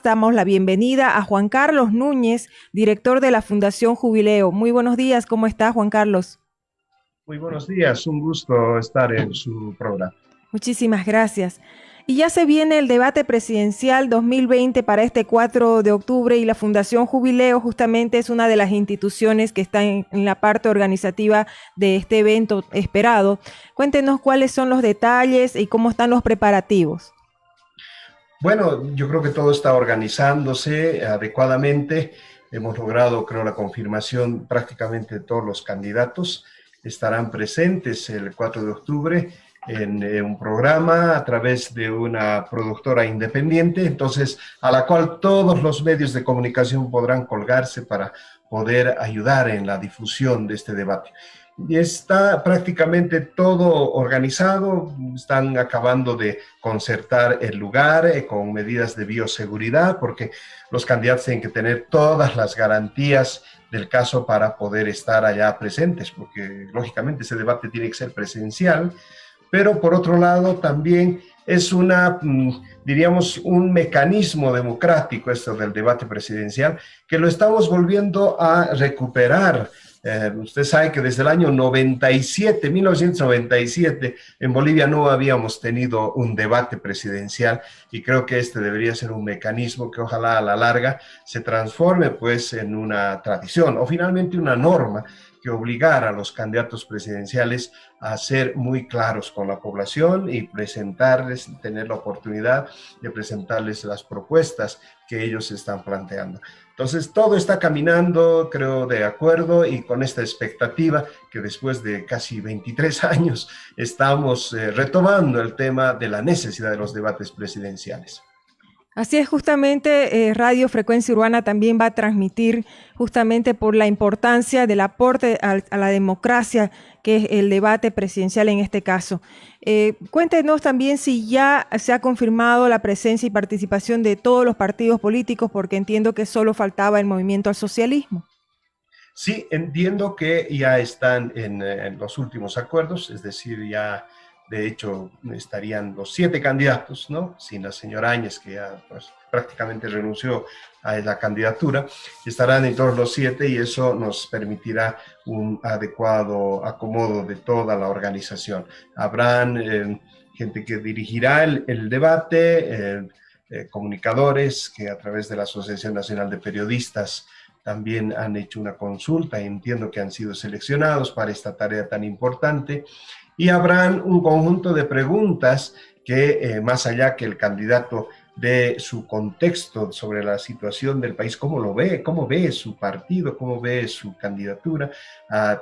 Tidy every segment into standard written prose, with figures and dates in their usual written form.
damos la bienvenida a Juan Carlos Núñez, director de la Fundación Jubileo. Muy buenos días, ¿cómo está Juan Carlos? Muy buenos días, un gusto estar en su programa. Muchísimas gracias. Y ya se viene el debate presidencial 2020 para este 4 de octubre y la Fundación Jubileo justamente es una de las instituciones que está en la parte organizativa de este evento esperado. Cuéntenos cuáles son los detalles y cómo están los preparativos. Bueno, yo creo que todo está organizándose adecuadamente. Hemos logrado, creo, la confirmación prácticamente de todos los candidatos. Estarán presentes el 4 de octubre en un programa a través de una productora independiente, entonces a la cual todos los medios de comunicación podrán colgarse para poder ayudar en la difusión de este debate. Y está prácticamente todo organizado, están acabando de concertar el lugar con medidas de bioseguridad, porque los candidatos tienen que tener todas las garantías del caso para poder estar allá presentes, porque lógicamente ese debate tiene que ser presencial, pero por otro lado también es diríamos, un mecanismo democrático esto del debate presidencial, que lo estamos volviendo a recuperar. Usted sabe que desde el año 97, 1997, en Bolivia no habíamos tenido un debate presidencial y creo que este debería ser un mecanismo que ojalá a la larga se transforme pues en una tradición o finalmente una norma que obligara a los candidatos presidenciales a ser muy claros con la población y presentarles, tener la oportunidad de presentarles las propuestas que ellos están planteando. Entonces, todo está caminando, creo, de acuerdo y con esta expectativa que después de casi 23 años estamos retomando el tema de la necesidad de los debates presidenciales. Así es, justamente Radio Frecuencia Urbana también va a transmitir justamente por la importancia del aporte a la democracia, que es el debate presidencial en este caso. Cuéntenos también si ya se ha confirmado la presencia y participación de todos los partidos políticos, porque entiendo que solo faltaba el Movimiento al Socialismo. Sí, entiendo que ya están en los últimos acuerdos, es decir, ya de hecho estarían los 7 candidatos, ¿no? Sin la señora Áñez, que ya pues, prácticamente renunció a la candidatura, estarán en todos los 7 y eso nos permitirá un adecuado acomodo de toda la organización. Habrán gente que dirigirá el debate, comunicadores que a través de la Asociación Nacional de Periodistas también han hecho una consulta y entiendo que han sido seleccionados para esta tarea tan importante. Y habrán un conjunto de preguntas que, más allá que el candidato de su contexto sobre la situación del país, cómo lo ve, cómo ve su partido, cómo ve su candidatura,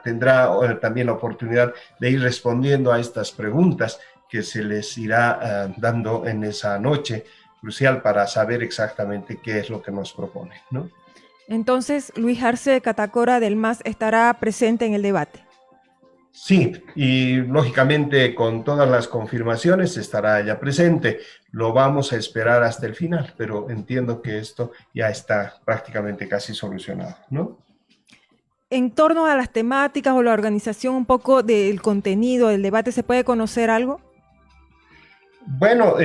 tendrá también la oportunidad de ir respondiendo a estas preguntas que se les irá dando en esa noche crucial para saber exactamente qué es lo que nos propone, ¿no? Entonces, Luis Arce Catacora del MAS estará presente en el debate. Sí, y lógicamente con todas las confirmaciones estará ya presente. Lo vamos a esperar hasta el final, pero entiendo que esto ya está prácticamente casi solucionado, ¿no? En torno a las temáticas o la organización un poco del contenido del debate, ¿se puede conocer algo? Bueno,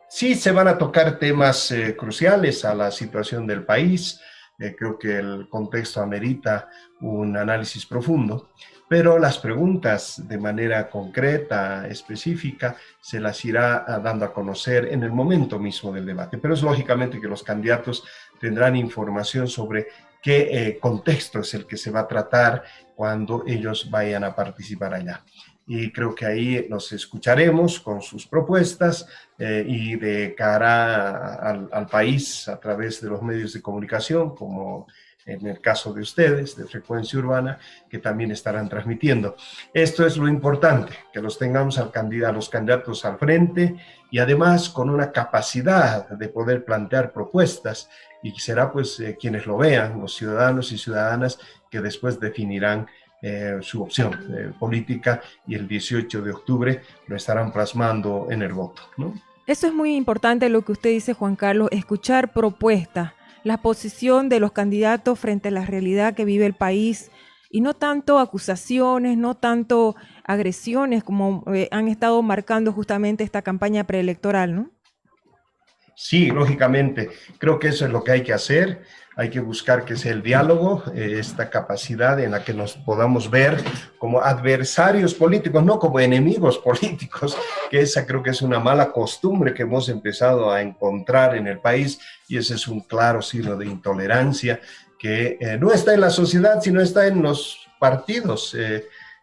sí se van a tocar temas cruciales a la situación del país. Creo que el contexto amerita un análisis profundo, pero las preguntas de manera concreta, específica, se las irá dando a conocer en el momento mismo del debate. Pero es lógicamente que los candidatos tendrán información sobre qué contexto es el que se va a tratar cuando ellos vayan a participar allá. Y creo que ahí nos escucharemos con sus propuestas y de cara al país a través de los medios de comunicación, como en el caso de ustedes, de Frecuencia Urbana, que también estarán transmitiendo. Esto es lo importante, que los tengamos a los candidatos al frente y además con una capacidad de poder plantear propuestas y será pues quienes lo vean, los ciudadanos y ciudadanas que después definirán su opción política y el 18 de octubre lo estarán plasmando en el voto, ¿no? Eso es muy importante lo que usted dice, Juan Carlos, escuchar propuestas, la posición de los candidatos frente a la realidad que vive el país y no tanto acusaciones, no tanto agresiones como han estado marcando justamente esta campaña preelectoral, ¿no? Sí, lógicamente, creo que eso es lo que hay que hacer. Hay que buscar que sea el diálogo, esta capacidad en la que nos podamos ver como adversarios políticos, no como enemigos políticos, que esa creo que es una mala costumbre que hemos empezado a encontrar en el país y ese es un claro signo de intolerancia que no está en la sociedad, sino está en los partidos.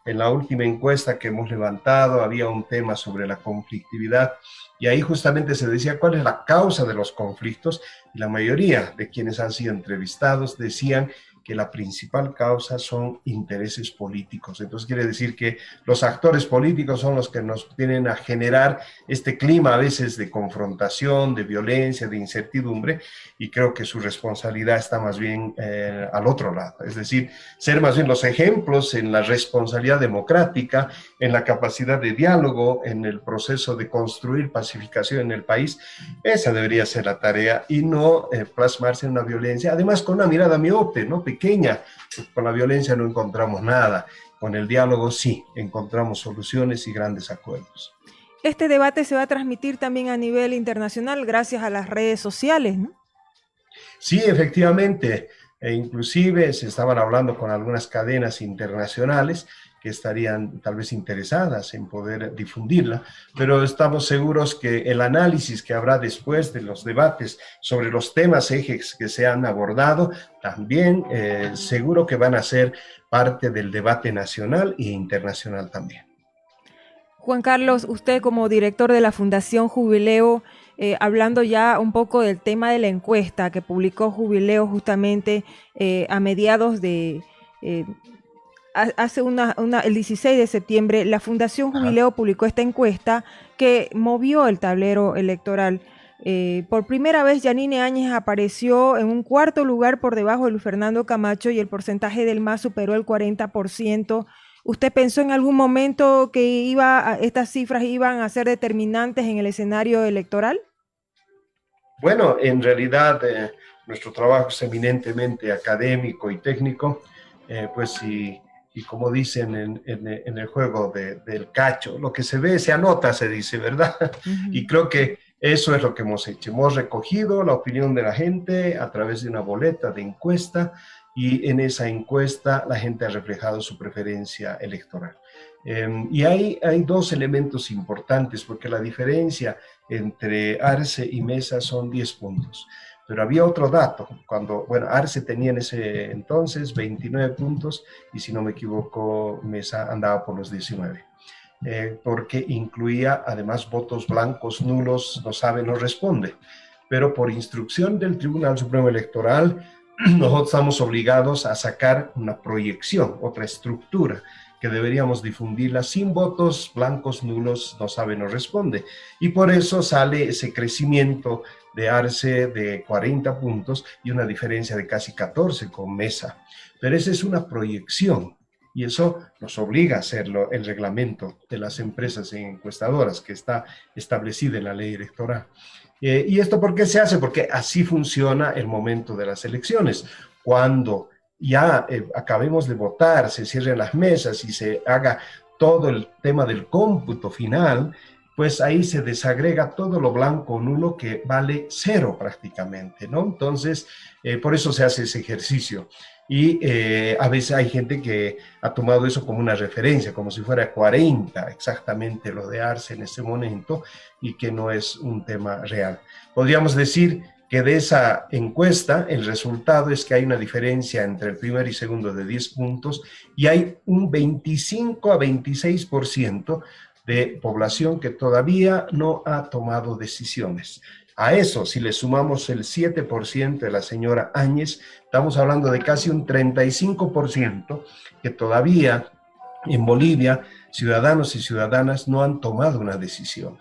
En la última encuesta que hemos levantado había un tema sobre la conflictividad y ahí justamente se decía cuál es la causa de los conflictos y la mayoría de quienes han sido entrevistados decían que la principal causa son intereses políticos. Entonces quiere decir que los actores políticos son los que nos vienen a generar este clima a veces de confrontación, de violencia, de incertidumbre, y creo que su responsabilidad está más bien al otro lado. Es decir, ser más bien los ejemplos en la responsabilidad democrática, en la capacidad de diálogo, en el proceso de construir pacificación en el país. Esa debería ser la tarea y no plasmarse en una violencia, además con una mirada miope, ¿no? Pequeña. Con la violencia no encontramos nada, con el diálogo sí, encontramos soluciones y grandes acuerdos. Este debate se va a transmitir también a nivel internacional gracias a las redes sociales, ¿no? Sí, efectivamente, inclusive se estaban hablando con algunas cadenas internacionales que estarían tal vez interesadas en poder difundirla, pero estamos seguros que el análisis que habrá después de los debates sobre los temas ejes que se han abordado, también seguro que van a ser parte del debate nacional e internacional también. Juan Carlos, usted como director de la Fundación Jubileo, hablando ya un poco del tema de la encuesta que publicó Jubileo justamente a mediados de, hace el 16 de septiembre, la Fundación Ajá. Jubileo publicó esta encuesta que movió el tablero electoral. Por primera vez, Yanine Áñez apareció en un cuarto lugar por debajo de Luis Fernando Camacho y el porcentaje del MAS superó el 40%. ¿Usted pensó en algún momento que estas cifras iban a ser determinantes en el escenario electoral? Bueno, en realidad nuestro trabajo es eminentemente académico y técnico, pues y como dicen en el juego del cacho, lo que se ve se anota, se dice, ¿verdad? Uh-huh. Y creo que eso es lo que hemos hecho. Hemos recogido la opinión de la gente a través de una boleta de encuesta y en esa encuesta la gente ha reflejado su preferencia electoral. Y hay dos elementos importantes porque la diferencia entre Arce y Mesa son 10 puntos. Pero había otro dato, cuando, bueno, Arce tenía en ese entonces 29 puntos y si no me equivoco, Mesa andaba por los 19. Porque incluía además votos blancos, nulos, no sabe, no responde. Pero por instrucción del Tribunal Supremo Electoral, nosotros estamos obligados a sacar una proyección, otra estructura, que deberíamos difundirla sin votos blancos, nulos, no sabe, no responde. Y por eso sale ese crecimiento de Arce de 40 puntos y una diferencia de casi 14 con Mesa. Pero esa es una proyección y eso nos obliga a hacerlo el reglamento de las empresas encuestadoras que está establecida en la ley electoral. ¿Y esto por qué se hace? Porque así funciona el momento de las elecciones. Cuando ya acabemos de votar, se cierren las mesas y se haga todo el tema del cómputo final, pues ahí se desagrega todo lo blanco o nulo que vale cero prácticamente, ¿no? Entonces, por eso se hace ese ejercicio. Y a veces hay gente que ha tomado eso como una referencia, como si fuera 40 exactamente lo de Arce en ese momento, y que no es un tema real. Podríamos decir que de esa encuesta el resultado es que hay una diferencia entre el primer y segundo de 10 puntos y hay un 25 a 26% de población que todavía no ha tomado decisiones. A eso, si le sumamos el 7% de la señora Áñez, estamos hablando de casi un 35% que todavía en Bolivia ciudadanos y ciudadanas no han tomado una decisión.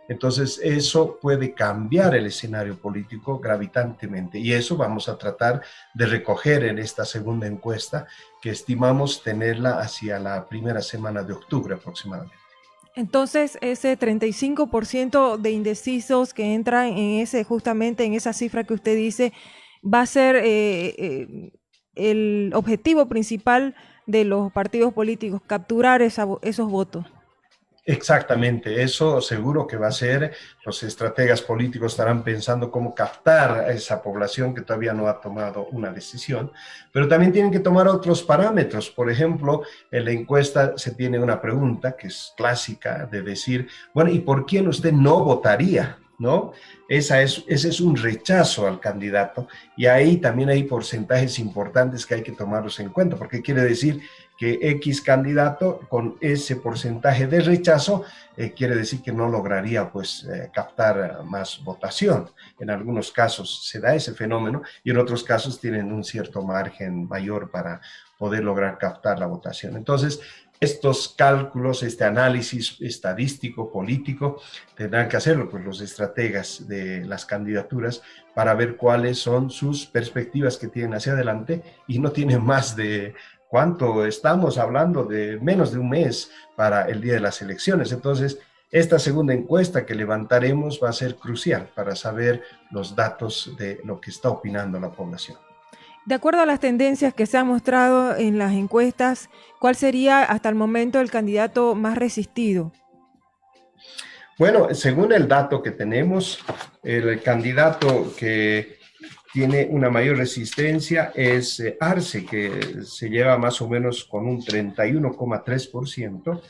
Entonces, eso puede cambiar el escenario político gravitantemente y eso vamos a tratar de recoger en esta segunda encuesta que estimamos tenerla hacia la primera semana de octubre aproximadamente. Entonces, ese 35% de indecisos que entran justamente en esa cifra que usted dice, va a ser el objetivo principal de los partidos políticos, capturar esos votos. Exactamente, eso seguro que va a ser, los estrategas políticos estarán pensando cómo captar a esa población que todavía no ha tomado una decisión, pero también tienen que tomar otros parámetros. Por ejemplo, en la encuesta se tiene una pregunta que es clásica de decir, bueno, ¿y por quién usted no votaría? ¿No? Ese es un rechazo al candidato y ahí también hay porcentajes importantes que hay que tomarlos en cuenta, porque quiere decir que X candidato con ese porcentaje de rechazo quiere decir que no lograría pues captar más votación. En algunos casos se da ese fenómeno y en otros casos tienen un cierto margen mayor para poder lograr captar la votación. Entonces, estos cálculos, este análisis estadístico, político, tendrán que hacerlo pues los estrategas de las candidaturas para ver cuáles son sus perspectivas que tienen hacia adelante y no tienen más de ¿cuánto? Estamos hablando de menos de un mes para el día de las elecciones. Entonces, esta segunda encuesta que levantaremos va a ser crucial para saber los datos de lo que está opinando la población. De acuerdo a las tendencias que se han mostrado en las encuestas, ¿cuál sería hasta el momento el candidato más resistido? Bueno, según el dato que tenemos, el candidato que tiene una mayor resistencia es Arce, que se lleva más o menos con un 31,3%.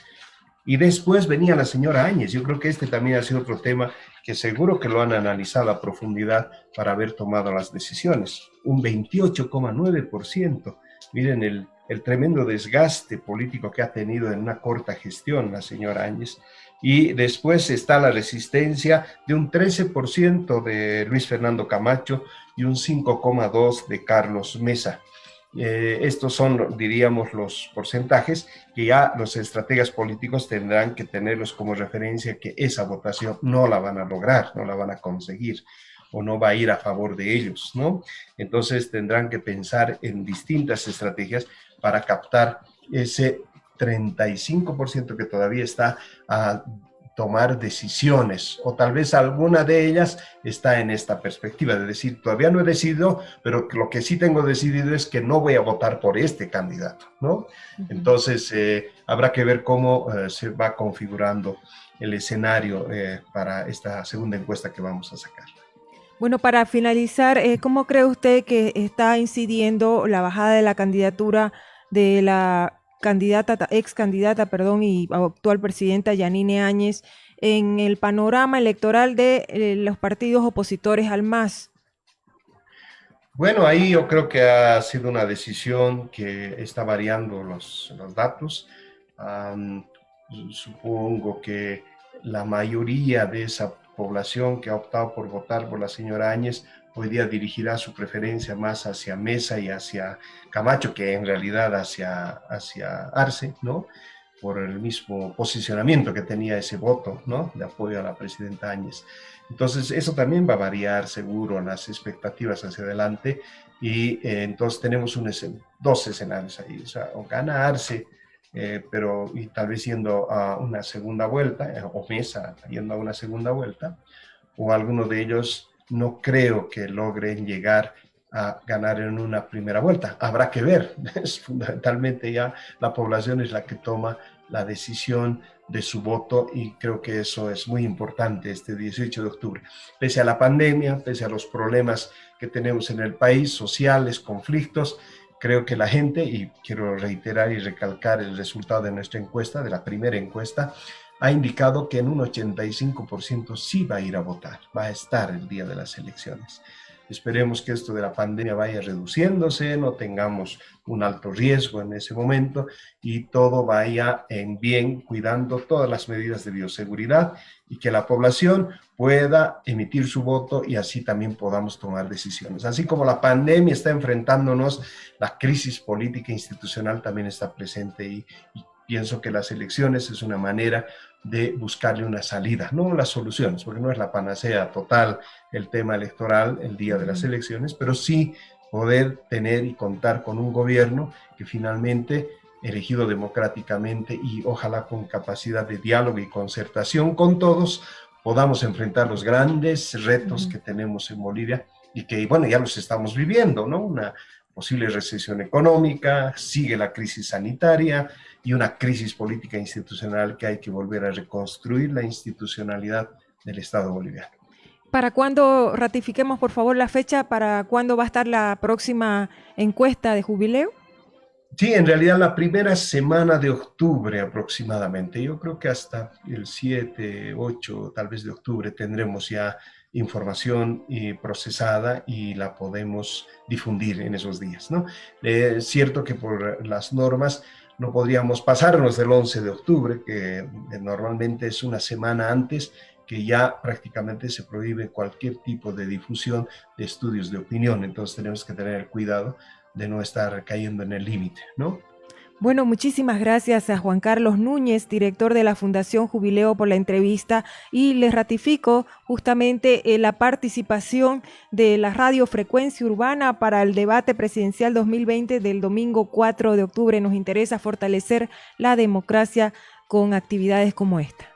Y después venía la señora Áñez. Yo creo que este también ha sido otro tema que seguro que lo han analizado a profundidad para haber tomado las decisiones. Un 28,9%. Miren el tremendo desgaste político que ha tenido en una corta gestión la señora Áñez. Y después está la resistencia de un 13% de Luis Fernando Camacho y un 5,2% de Carlos Mesa. Estos son, diríamos, los porcentajes que ya los estrategas políticos tendrán que tenerlos como referencia, que esa votación no la van a lograr, no la van a conseguir o no va a ir a favor de ellos, ¿no? Entonces tendrán que pensar en distintas estrategias para captar ese 35% que todavía está a tomar decisiones, o tal vez alguna de ellas está en esta perspectiva, de decir, todavía no he decidido, pero lo que sí tengo decidido es que no voy a votar por este candidato, ¿no? Entonces, habrá que ver cómo se va configurando el escenario para esta segunda encuesta que vamos a sacar. Bueno, para finalizar, ¿cómo cree usted que está incidiendo la bajada de la candidatura de la ex candidata, perdón, y actual presidenta Yanine Áñez en el panorama electoral de los partidos opositores al MAS? Bueno, ahí yo creo que ha sido una decisión que está variando los datos. Um, Supongo que la mayoría de esa población que ha optado por votar por la señora Áñez hoy día dirigirá su preferencia más hacia Mesa y hacia Camacho, que en realidad hacia Arce, ¿no? Por el mismo posicionamiento que tenía ese voto, ¿no? De apoyo a la presidenta Áñez. Entonces, eso también va a variar seguro las expectativas hacia adelante y entonces tenemos dos escenarios ahí, o sea, o gana Arce, pero y tal vez yendo a una segunda vuelta, o Mesa yendo a una segunda vuelta, o alguno de ellos no creo que logren llegar a ganar en una primera vuelta. Habrá que ver, es fundamentalmente ya la población es la que toma la decisión de su voto y creo que eso es muy importante este 18 de octubre. Pese a la pandemia, pese a los problemas que tenemos en el país, sociales, conflictos, creo que la gente, y quiero reiterar y recalcar el resultado de nuestra encuesta, de la primera encuesta, ha indicado que en un 85% sí va a ir a votar, va a estar el día de las elecciones. Esperemos que esto de la pandemia vaya reduciéndose, no tengamos un alto riesgo en ese momento y todo vaya en bien, cuidando todas las medidas de bioseguridad y que la población pueda emitir su voto y así también podamos tomar decisiones. Así como la pandemia está enfrentándonos, la crisis política e institucional también está presente y pienso que las elecciones es una manera de buscarle una salida, no las soluciones, porque no es la panacea total el tema electoral el día de las elecciones, pero sí poder tener y contar con un gobierno que finalmente elegido democráticamente y ojalá con capacidad de diálogo y concertación con todos, podamos enfrentar los grandes retos que tenemos en Bolivia y que, bueno, ya los estamos viviendo, ¿no? Una posible recesión económica, sigue la crisis sanitaria y una crisis política institucional que hay que volver a reconstruir la institucionalidad del Estado boliviano. ¿Para cuándo ratifiquemos, por favor, la fecha? ¿Para cuándo va a estar la próxima encuesta de jubileo? Sí, en realidad la primera semana de octubre aproximadamente. Yo creo que hasta el 7, 8, tal vez de octubre tendremos ya información procesada y la podemos difundir en esos días, ¿no? Es cierto que por las normas no podríamos pasarnos del 11 de octubre, que normalmente es una semana antes, que ya prácticamente se prohíbe cualquier tipo de difusión de estudios de opinión. Entonces tenemos que tener cuidado de no estar cayendo en el límite, ¿no? Bueno, muchísimas gracias a Juan Carlos Núñez, director de la Fundación Jubileo, por la entrevista, y les ratifico justamente la participación de la Radio Frecuencia Urbana para el debate presidencial 2020 del domingo 4 de octubre. Nos interesa fortalecer la democracia con actividades como esta.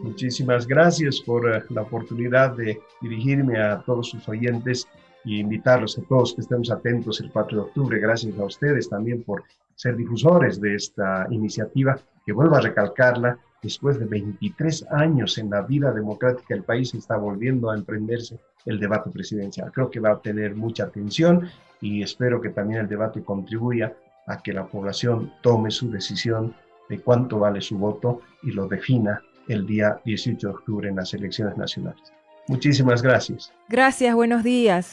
Muchísimas gracias por la oportunidad de dirigirme a todos sus oyentes y invitarlos a todos que estemos atentos el 4 de octubre. Gracias a ustedes también por ser difusores de esta iniciativa, que vuelvo a recalcarla, después de 23 años en la vida democrática del país está volviendo a emprenderse el debate presidencial. Creo que va a tener mucha atención y espero que también el debate contribuya a que la población tome su decisión de cuánto vale su voto y lo defina el día 18 de octubre en las elecciones nacionales. Muchísimas gracias. Gracias, buenos días.